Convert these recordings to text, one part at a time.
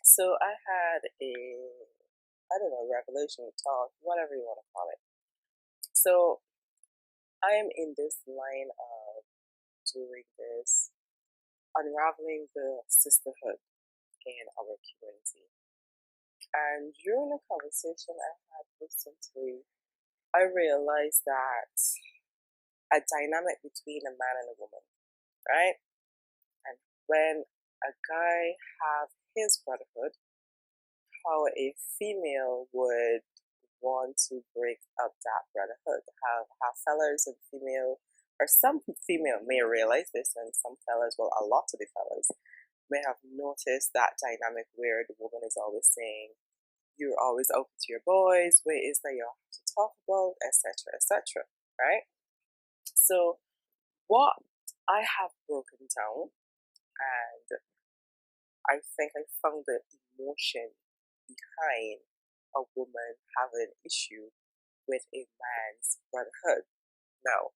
So I had I don't know, revelation, talk, whatever you want to call it. So I am in this line of doing this, unraveling the sisterhood in our community. And during a conversation I had recently, I realized that a dynamic between a man and a woman, right? And when a guy have his brotherhood, how a female would want to break up that brotherhood. How fellas and female, or some female may realize this, and some fellas, well, a lot of the fellas may have noticed that dynamic where the woman is always saying, "You're always open to your boys. What is that you have to talk about, etc., etc." Right? So, what I have broken down, and I think I found the emotion behind a woman having an issue with a man's brotherhood. Now,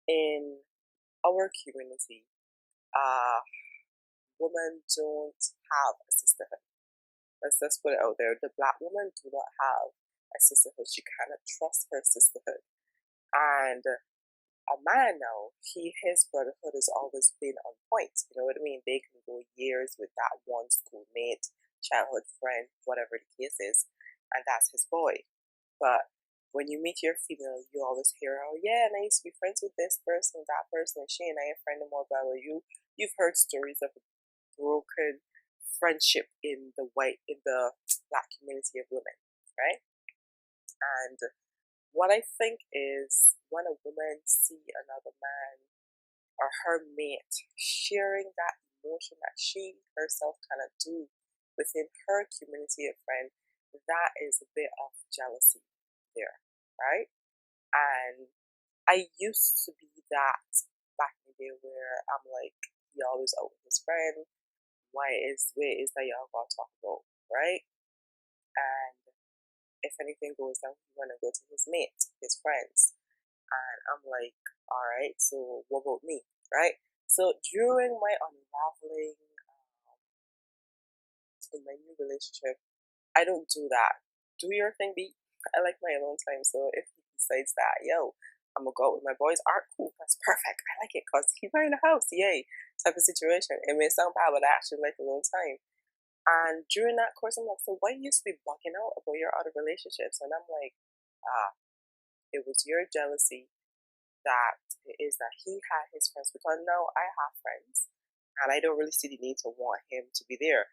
in our community, women don't have a sisterhood. Let's just put it out there. The black woman do not have a sisterhood. She cannot trust her sisterhood. And a man now, his brotherhood has always been on point. You know what I mean? They can go years with that one schoolmate, childhood friend, whatever the case is, and that's his boy. But when you meet your female, you always hear, "Oh yeah, and I used to be friends with this person, that person, and she and I are friends and more." Blah blah. You've heard stories of a broken friendship in the black community of women, right? And what I think is when a woman see another man or her mate sharing that emotion that she herself cannot do within her community of friends, that is a bit of jealousy there, right? And I used to be that back in the day where I'm like, he always out with his friend. Where is that y'all gonna talk about, right? And if anything goes down, he's gonna go to his mate, his friends. And I'm like, all right, so what about me, right? So during my unraveling in my new relationship, I don't do that. Do your thing, B. I like my alone time. So if he decides that, yo, I'm gonna go out with my boys, art cool, that's perfect. I like it because he's not in the house, yay, type of situation. It may sound bad, but I actually like alone time. And during that course, I'm like, so why you used to be bugging out about your other relationships? And I'm like, ah, it was your jealousy that it is that he had his friends, because now I have friends and I don't really see the need to want him to be there.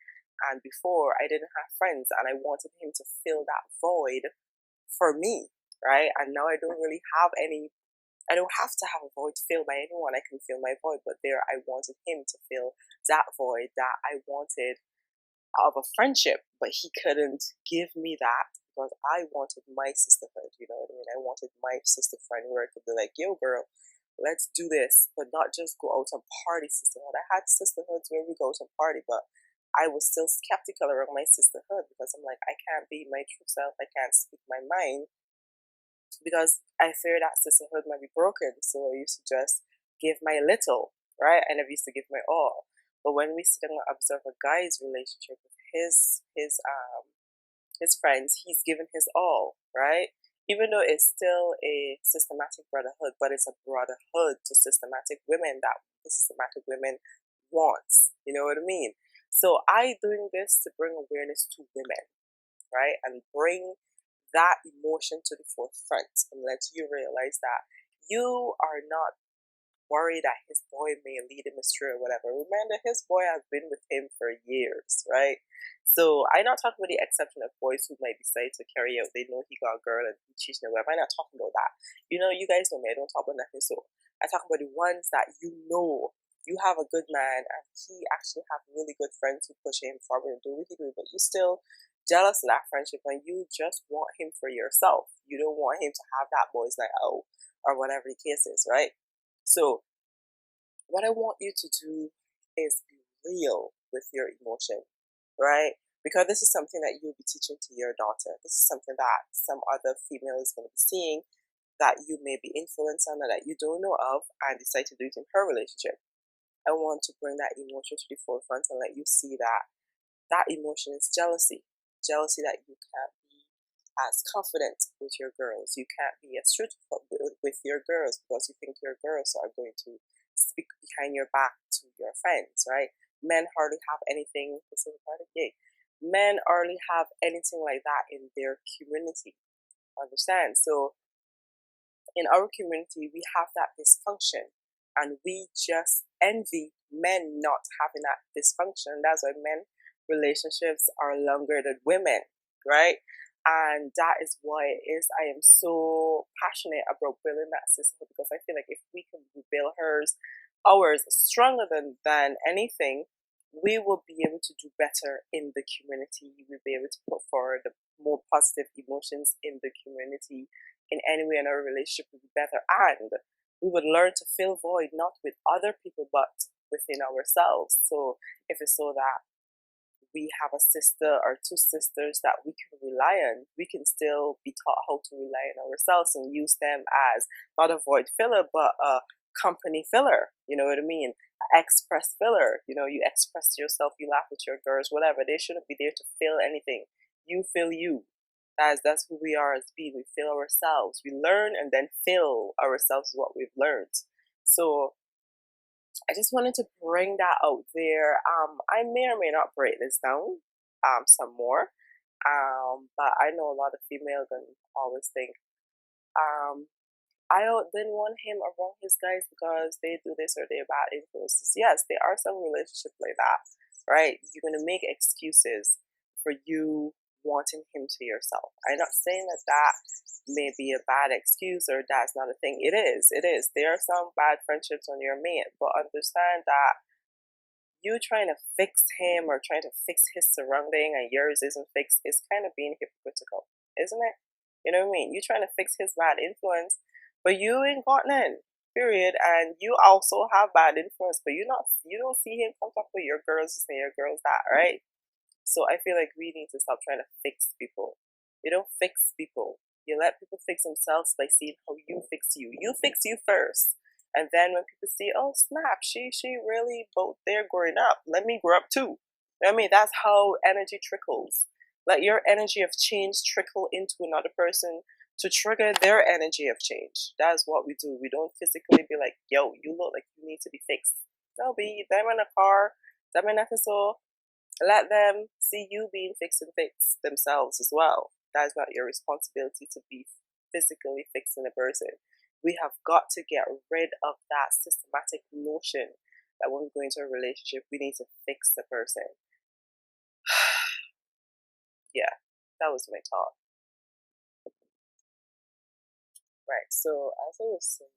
And before I didn't have friends and I wanted him to fill that void for me, right? And now I don't really have any, I don't have to have a void filled by anyone. I can fill my void, but there I wanted him to fill that void that I wanted of a friendship, but he couldn't give me that because I wanted my sisterhood. You know what I mean? I wanted my sister friend where I could be like, "Yo, girl, let's do this," but not just go out and party sisterhood. I had sisterhoods where we go to party, but I was still skeptical around my sisterhood because I'm like, I can't be my true self. I can't speak my mind because I fear that sisterhood might be broken. So I used to just give my little, right? I never used to give my all. But when we sit and observe a guy's relationship with his friends, he's given his all, right? Even though it's still a systematic brotherhood, but it's a brotherhood to systematic women that the systematic women wants. You know what I mean? So I doing this to bring awareness to women, right? And bring that emotion to the forefront and let you realize that you are not worried that his boy may lead him astray or whatever. Remember, his boy has been with him for years, right? So I'm not talking about the exception of boys who might decide to carry out, they know he got a girl and he cheating or whatever. I'm not talking about that. You know, you guys know me, I don't talk about nothing. So I talk about the ones that you have a good man and he actually have really good friends who push him forward and do what he do, but you still jealous of that friendship and you just want him for yourself. You don't want him to have that boys night out or whatever the case is, right? So what I want you to do is be real with your emotion, right? Because this is something that you'll be teaching to your daughter. This is something that some other female is going to be seeing that you may be influenced on or that you don't know of and decide to do it in her relationship. I want to bring that emotion to the forefront and let you see that that emotion is jealousy. Jealousy that you can't be as confident with your girls. You can't be as truthful with your girls because you think your girls are going to speak behind your back to your friends, right? Men hardly have anything. Men hardly have anything like that in their community. Understand? So in our community, we have that dysfunction, and we just envy men not having that dysfunction. That's why men relationships are longer than women, right? And that is why it is I am so passionate about building that system, because I feel like if we can build ours stronger than anything, we will be able to do better in the community. We'll be able to put forward the more positive emotions in the community. In any way, in our relationship will be better, and we would learn to fill void not with other people but within ourselves. So if it's so that we have a sister or two sisters that we can rely on, we can still be taught how to rely on ourselves and use them as not a void filler but a company filler. You know what I mean? Express filler. You know, you express yourself, you laugh with your girls, whatever. They shouldn't be there to fill anything. You fill you. That's who we are as being. We fill ourselves. We learn and then fill ourselves with what we've learned. So I just wanted to bring that out there. I may or may not break this down some more. But I know a lot of females gonna always think, I didn't want him around his guys because they do this or they're bad influences. Yes, there are some relationships like that, right? You're gonna make excuses for you wanting him to yourself. I'm not saying that that may be a bad excuse or that's not a thing. It is. It is. There are some bad friendships on your man, but understand that you trying to fix him or trying to fix his surrounding and yours isn't fixed is kind of being hypocritical, isn't it? You know what I mean? You trying to fix his bad influence, but you ain't got none. Period. And you also have bad influence, but you don't see him come up with your girls and your girls that, right? So I feel like we need to stop trying to fix people. You don't fix people. You let people fix themselves by seeing how you fix you. You fix you first. And then when people see, oh snap, she really both there growing up. Let me grow up too. I mean, that's how energy trickles. Let your energy of change trickle into another person to trigger their energy of change. That's what we do. We don't physically be like, yo, you look like you need to be fixed. No, be them in a car, them in episode. Let them see you being fixed and fix themselves as well. That is not your responsibility to be physically fixing a person. We have got to get rid of that systematic notion that when we go into a relationship, we need to fix the person. Yeah, that was my thought. Right, so as I was saying,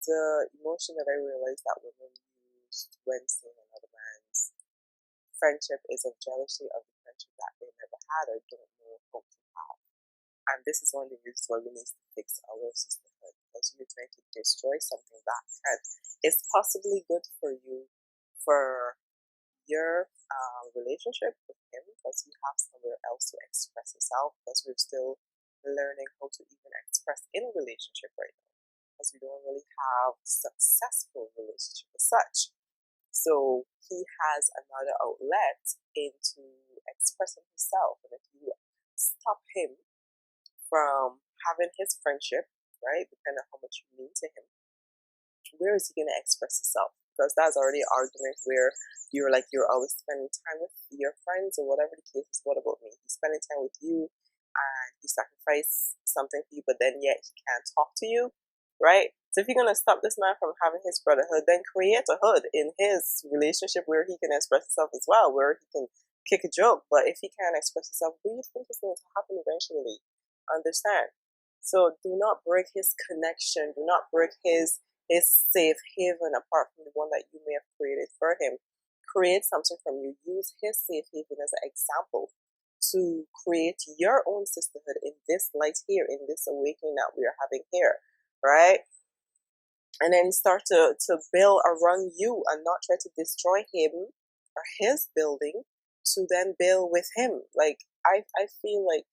the emotion that I realized that women use when seeing another man's friendship is of jealousy of the friendship that they never had or don't know how to have. And this is one of the reasons why we need to fix our sisterhood, because you're trying to destroy something that is possibly good for you, for your relationship with him, because you have somewhere else to express yourself, because we're still learning how to even express in a relationship right now, because we don't really have successful relationship as such. So he has another outlet into expressing himself. And if you stop him from having his friendship, right, depending on how much you mean to him, where is he going to express himself? Because that's already an argument where you're always spending time with your friends or whatever the case is. What about me? He's spending time with you and he sacrificed something for you, but then yet he can't talk to you, right? So if you're going to stop this man from having his brotherhood, then create a hood in his relationship where he can express himself as well, where he can kick a joke. But if he can't express himself, what do you think is going to happen eventually? Understand? So do not break his connection. Do not break his safe haven apart from the one that you may have created for him. Create something from you. Use his safe haven as an example to create your own sisterhood in this light here, in this awakening that we are having here, right? And then start to build around you and not try to destroy him or his building to then build with him. Like, I feel like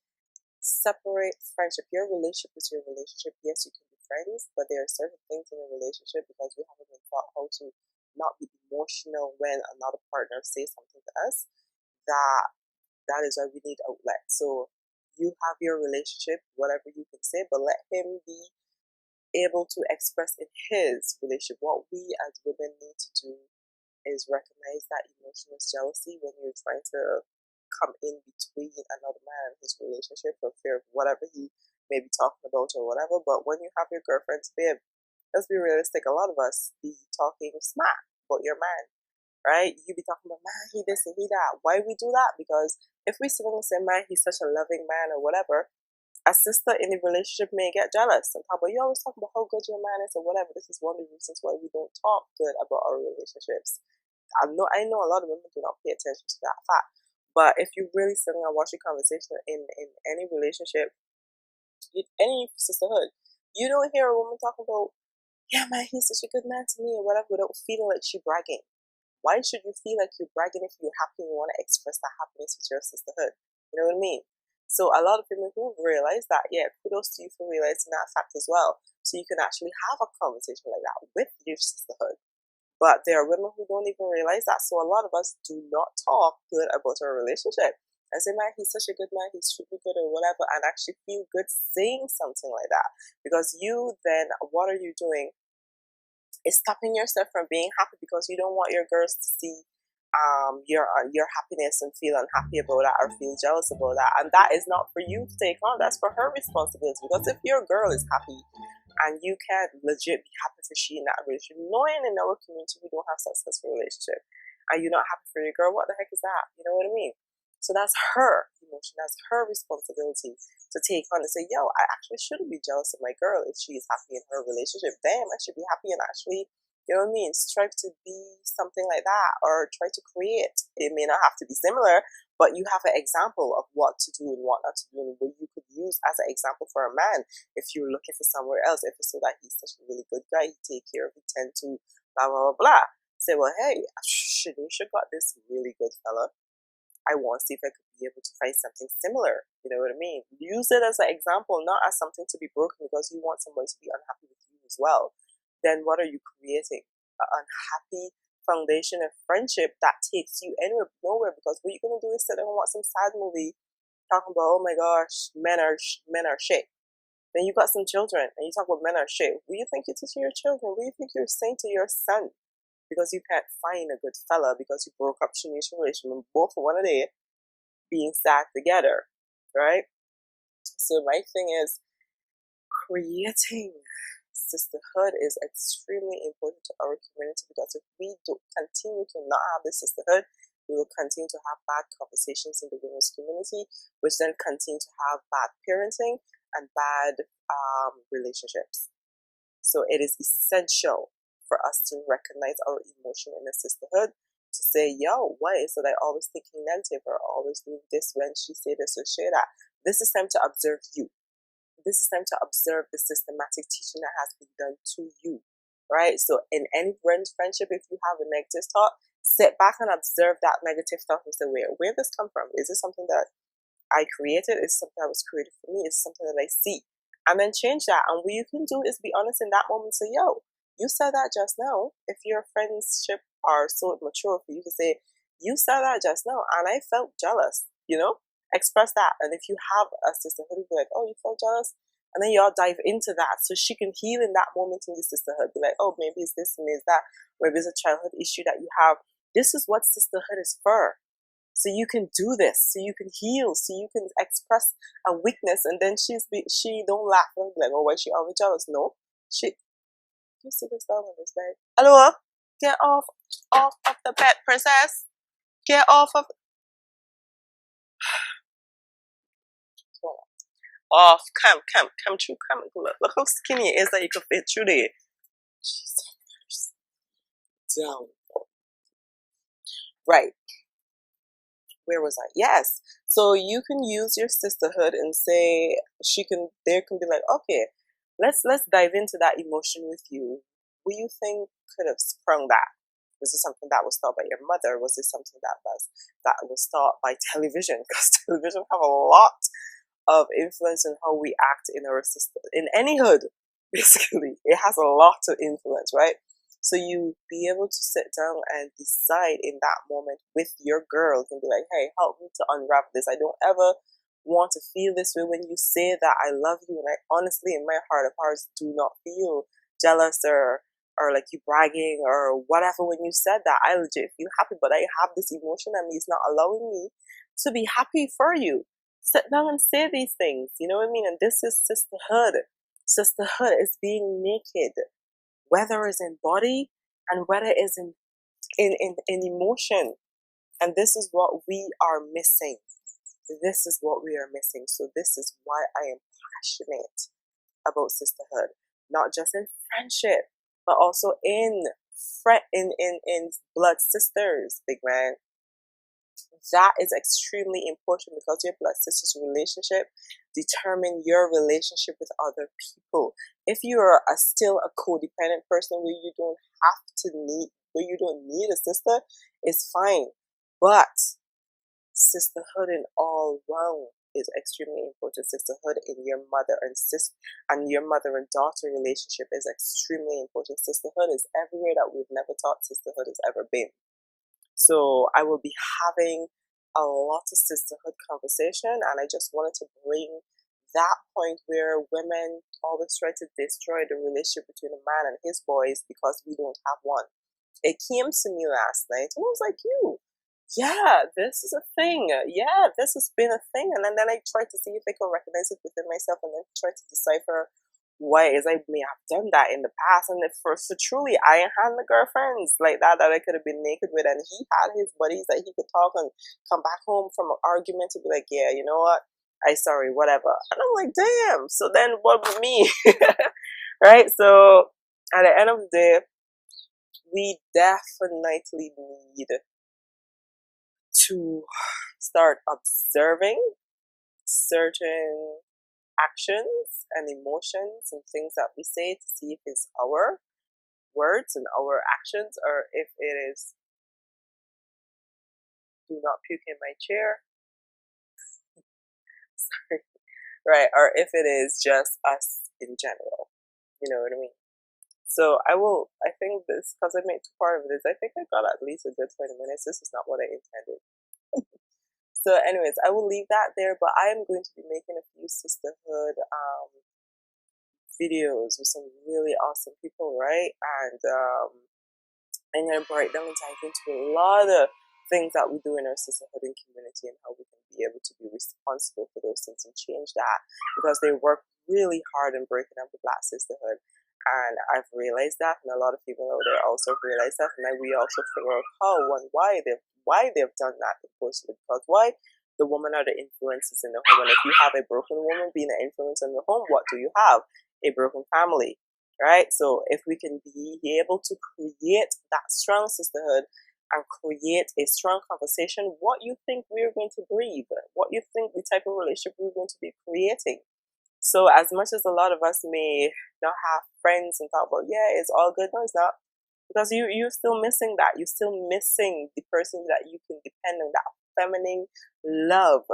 separate friendship. Your relationship is your relationship. Yes, you can be friends, but there are certain things in a relationship, because we haven't been taught how to not be emotional when another partner says something to us, that is why we need outlet. So you have your relationship, whatever you can say, but let him be able to express in his relationship. What we as women need to do is recognize that emotional jealousy when you're trying to come in between another man and his relationship for fear of whatever he may be talking about or whatever. But when you have your girlfriend's babe, let's be realistic, a lot of us be talking smack about your man, right? You be talking about, man, he this and he that. Why we do that? Because if we sit and say, man, he's such a loving man or whatever, a sister in the relationship may get jealous and talk about, you always talk about how good your man is or whatever. This is one of the reasons why we don't talk good about our relationships. I know a lot of women do not pay attention to that fact. But if you really sit and watch a conversation in any relationship, any sisterhood, you don't hear a woman talk about, yeah, man, he's such a good man to me or whatever, without feeling like she's bragging. Why should you feel like you're bragging if you're happy and you want to express that happiness with your sisterhood? You know what I mean? So a lot of women who realize that, yeah, kudos to you for realizing that fact as well. So you can actually have a conversation like that with your sisterhood. But there are women who don't even realize that. So a lot of us do not talk good about our relationship. I say, man, he's such a good man, he's super good or whatever, and actually feel good saying something like that. Because you then, what are you doing? It's stopping yourself from being happy because you don't want your girls to see your happiness and feel unhappy about that or feel jealous about that. And that is not for you to take on. That's for her responsibility. Because if your girl is happy and you can't legit be happy to she in that relationship, knowing in our community we don't have successful relationship, and you're not happy for your girl, what the heck is that? You know what I mean? So that's her emotion, that's her responsibility to take on and say, yo, I actually shouldn't be jealous of my girl if she is happy in her relationship. Damn, I should be happy and actually, you know what I mean, strive to be something like that or try to create. It may not have to be similar, but you have an example of what to do and what not to do and what you could use as an example for a man if you're looking for somewhere else, if it's so that he's such a really good guy, he take care of, he tend to blah, blah, blah, blah. Say, well, hey, Shanisha got this really good fella. I want to see if I could be able to find something similar. You know what I mean? Use it as an example, not as something to be broken because you want somebody to be unhappy with you as well. Then what are you creating? An unhappy foundation of friendship that takes you anywhere, nowhere. Because what you're gonna do is sit there and watch some sad movie talking about, oh my gosh, men are shit. Then you got some children and you talk about men are shit. What do you think you're teaching your children? What do you think you're saying to your son? Because you can't find a good fella because you broke up Shanice's relationship and both of one of they being sad together, right? So my thing is creating sisterhood is extremely important to our community because if we do continue to not have this sisterhood, we will continue to have bad conversations in the women's community, which then continue to have bad parenting and bad relationships. So it is essential for us to recognize our emotion in the sisterhood, to say, yo, why is it I always thinking negative or always doing this when she say this or say that? This is time to observe you. This is time to observe the systematic teaching that has been done to you, right? So in any friendship, if you have a negative thought, sit back and observe that negative thought and say, where this come from? Is it something that I created? Is it something that was created for me? Is it something that I see? And then change that. And what you can do is be honest in that moment. Say, yo, you said that just now. If your friendship are so mature for you to say, you said that just now, and I felt jealous, you know? Express that. And if you have a sisterhood, be like, oh, you felt jealous? And then y'all dive into that so she can heal in that moment in the sisterhood. Be like, oh, maybe it's this, maybe it's that, maybe it's a childhood issue that you have. This is what sisterhood is for. So you can do this, so you can heal, so you can express a weakness, and then she don't laugh and be like, oh, why is she always jealous? No, you sit this down on this bed. Hello, get off of the bed, princess. Get off of. Off, come through, come. Look how skinny it is that you can fit through there. Jesus, down. Right. Where was I? Yes. So you can use your sisterhood and say they can be like, okay, let's dive into that emotion with you. What do you think could have sprung that? Was it something that was taught by your mother? Was it something that was taught by television? Because television have a lot of influence in how we act in our system, in any hood. Basically, it has a lot of influence, right? So you be able to sit down and decide in that moment with your girls and be like, hey, help me to unwrap this. I don't ever want to feel this way when you say that I love you, and I honestly in my heart of hearts do not feel jealous or like you bragging or whatever when you said that. I legit feel happy, but I have this emotion and it's not allowing me to be happy for you. Sit down and say these things, you know what I mean? And this is sisterhood. Sisterhood is being naked, whether it's in body and whether it's in emotion. And this is what we are missing. This is what we are missing. So this is why I am passionate about sisterhood, not just in friendship, but also in blood sisters, big man. That is extremely important because your blood sisters relationship determine your relationship with other people. If you are still a codependent person where you don't need a sister, it's fine. But sisterhood in all round is extremely important. Sisterhood in your mother and your mother and daughter relationship is extremely important. Sisterhood is everywhere that we've never thought sisterhood has ever been. So I will be having a lot of sisterhood conversation, and I just wanted to bring that point where women always try to destroy the relationship between a man and his boys because we don't have one. It came to me last night and I was like, yeah, this is a thing. Yeah, this has been a thing. And then I tried to see if I could recognize it within myself and then try to decipher why is I may have done that in the past. And if for truly I had the girlfriends like that I could have been naked with, and he had his buddies that he could talk and come back home from an argument to be like, yeah, you know what? I sorry, whatever. And I'm like, damn. So then what about me? Right? So at the end of the day, we definitely need to start observing certain actions and emotions and things that we say to see if it's our words and our actions, or if it is do not puke in my chair. Sorry. Right, or if it is just us in general. You know what I mean? So I think this, because I made part of this, I think I got at least a good 20 minutes. This is not what I intended. So anyways, I will leave that there, but I am going to be making a few sisterhood videos with some really awesome people, right? And I'm going to break down and dive into a lot of things that we do in our sisterhood and community and how we can be able to be responsible for those things and change that, because they work really hard in breaking up the Black sisterhood. And I've realized that, and a lot of people out there also realize that, and then we also figure out how and why they've done that. Because why? The woman are the influences in the home, and if you have a broken woman being an influence in the home, what do you have? A broken family, right? So if we can be able to create that strong sisterhood and create a strong conversation, what you think we're going to breathe, what you think the type of relationship we're going to be creating. So as much as a lot of us may not have friends and talk about, yeah, it's all good, no, it's not. Because you're still missing that. You're still missing the person that you can depend on, that feminine love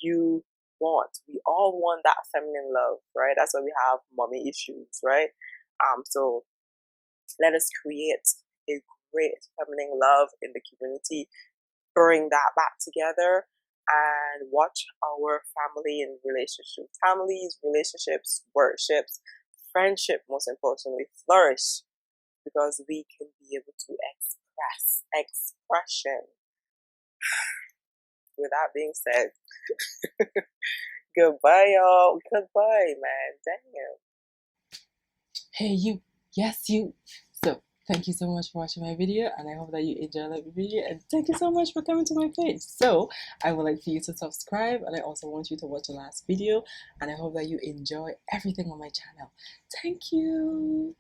you want. We all want that feminine love, right? That's why we have mommy issues, right? So let us create a great feminine love in the community, bring that back together, and watch our family and families, relationships, workships, friendship, most importantly, flourish, because we can be able to expression. With that being said, goodbye, y'all. Goodbye, man. Damn. Hey, you. Yes, you. So, thank you so much for watching my video, and I hope that you enjoyed the video, and thank you so much for coming to my page. So, I would like for you to subscribe, and I also want you to watch the last video, and I hope that you enjoy everything on my channel. Thank you.